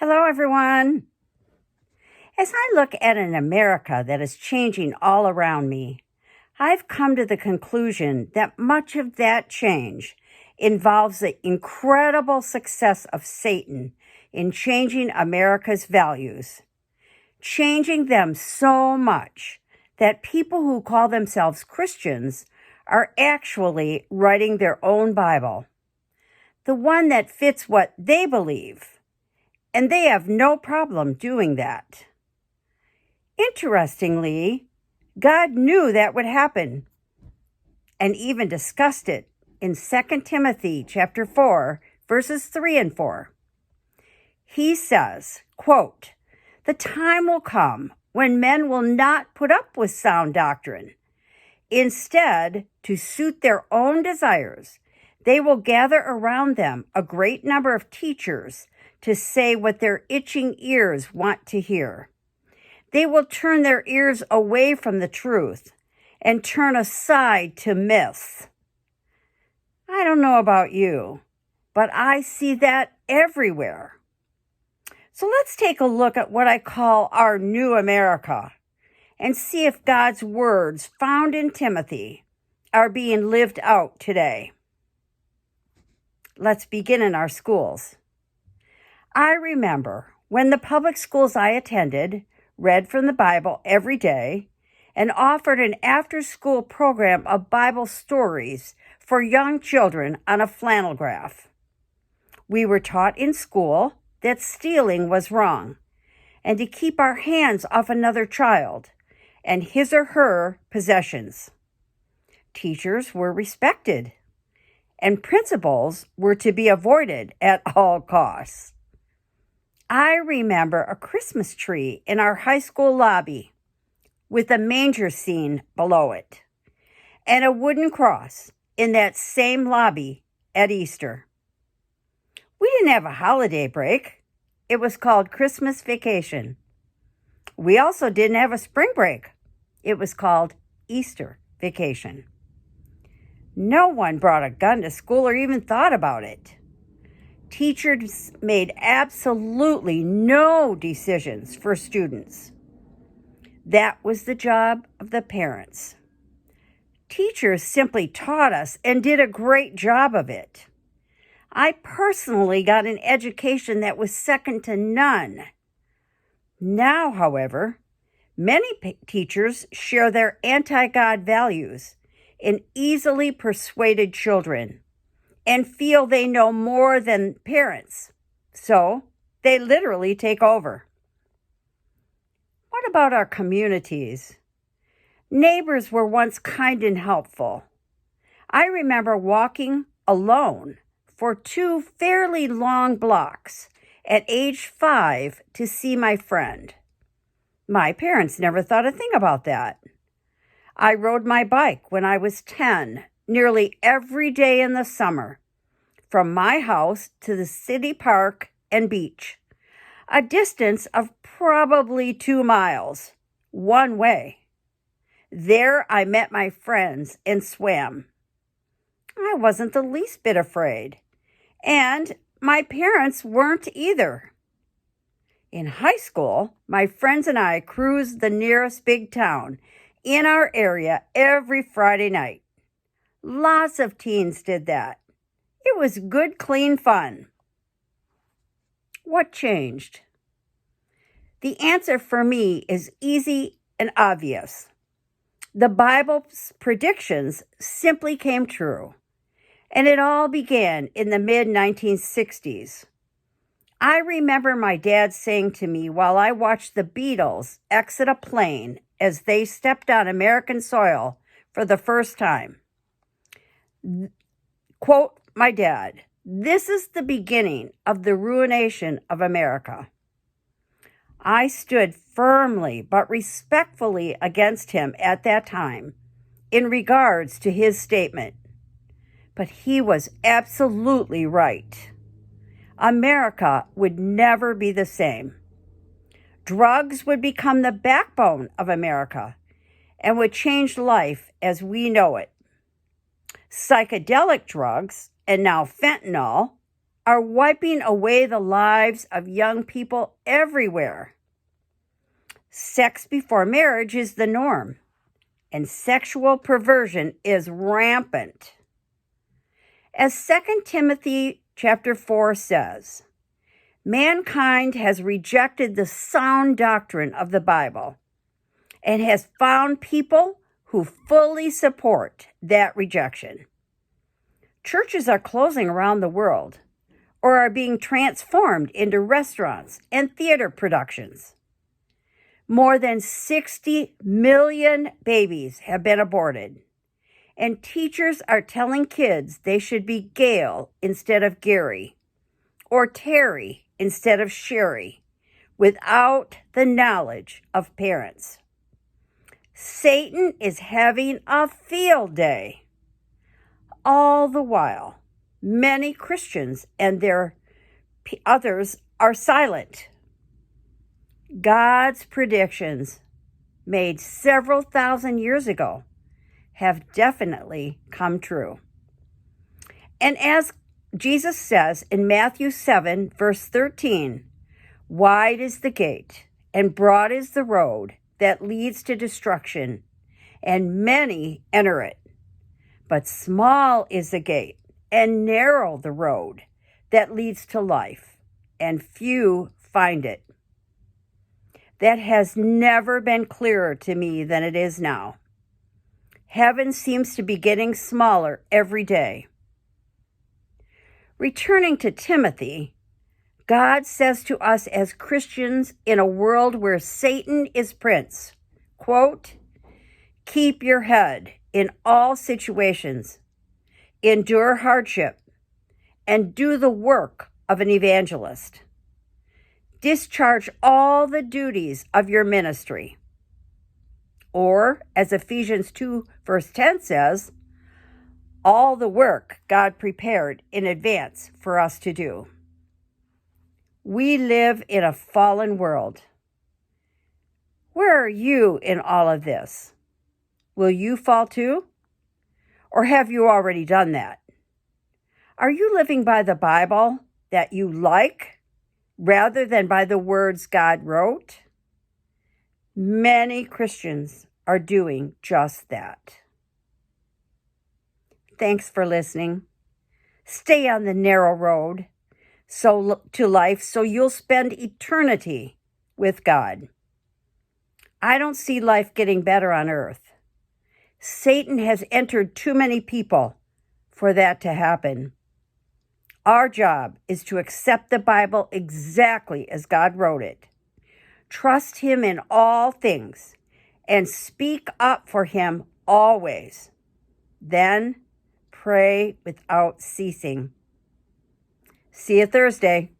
Hello, everyone. As I look at an America that is changing all around me, I've come to the conclusion that much of that change involves the incredible success of Satan in changing America's values, changing them so much that people who call themselves Christians are actually writing their own Bible, the one that fits what they believe, and they have no problem doing that. Interestingly, God knew that would happen and even discussed it in 2 Timothy chapter 4, verses 3 and 4. He says, quote, "The time will come when men will not put up with sound doctrine. Instead, to suit their own desires, they will gather around them a great number of teachers to say what their itching ears want to hear. They will turn their ears away from the truth and turn aside to myths." I don't know about you, but I see that everywhere. So let's take a look at what I call our new America and see if God's words found in Timothy are being lived out today. Let's begin in our schools. I remember when the public schools I attended read from the Bible every day and offered an after-school program of Bible stories for young children on a flannel graph. We were taught in school that stealing was wrong and to keep our hands off another child and his or her possessions. Teachers were respected, and principals were to be avoided at all costs. I remember a Christmas tree in our high school lobby with a manger scene below it and a wooden cross in that same lobby at Easter. We didn't have a holiday break. It was called Christmas vacation. We also didn't have a spring break. It was called Easter vacation. No one brought a gun to school or even thought about it. Teachers made absolutely no decisions for students. That was the job of the parents. Teachers simply taught us and did a great job of it. I personally got an education that was second to none. Now, however, many teachers share their anti-God values in easily persuaded children and feel they know more than parents, so they literally take over. What about our communities? Neighbors were once kind and helpful. I remember walking alone for 2 fairly long blocks at age 5 to see my friend. My parents never thought a thing about that. I rode my bike when I was 10, nearly every day in the summer, from my house to the city park and beach, a distance of probably 2 miles, one way. There I met my friends and swam. I wasn't the least bit afraid, and my parents weren't either. In high school, my friends and I cruised the nearest big town in our area every Friday night. Lots of teens did that. It was good, clean fun. What changed? The answer for me is easy and obvious. The Bible's predictions simply came true, and it all began in the mid-1960s. I remember my dad saying to me while I watched the Beatles exit a plane as they stepped on American soil for the first time. Quote my dad, "This is the beginning of the ruination of America." I stood firmly but respectfully against him at that time in regards to his statement. But he was absolutely right. America would never be the same. Drugs would become the backbone of America and would change life as we know it. Psychedelic drugs, and now fentanyl, are wiping away the lives of young people everywhere. Sex before marriage is the norm, and sexual perversion is rampant. As 2 Timothy chapter 4 says, mankind has rejected the sound doctrine of the Bible and has found people who fully support that rejection. Churches are closing around the world or are being transformed into restaurants and theater productions. More than 60 million babies have been aborted, and teachers are telling kids they should be Gail instead of Gary, or Terry instead of Sherry, without the knowledge of parents. Satan is having a field day. All the while, many Christians and their others are silent. God's predictions made several thousand years ago have definitely come true. And as Jesus says in Matthew 7, verse 13, wide is the gate and broad is the road that leads to destruction, and many enter it. But small is the gate and narrow the road that leads to life, and few find it. That has never been clearer to me than it is now. Heaven seems to be getting smaller every day. Returning to Timothy, God says to us as Christians in a world where Satan is prince, quote, keep your head in all situations, endure hardship, and do the work of an evangelist. Discharge all the duties of your ministry. Or, as Ephesians 2, verse 10 says, all the work God prepared in advance for us to do. We live in a fallen world. Where are you in all of this? Will you fall too? Or have you already done that? Are you living by the Bible that you like rather than by the words God wrote? Many Christians are doing just that. Thanks for listening. Stay on the narrow road to life so you'll spend eternity with God. I don't see life getting better on earth. Satan has entered too many people for that to happen. Our job is to accept the Bible exactly as God wrote it. Trust Him in all things and speak up for Him always. Then pray without ceasing. See you Thursday.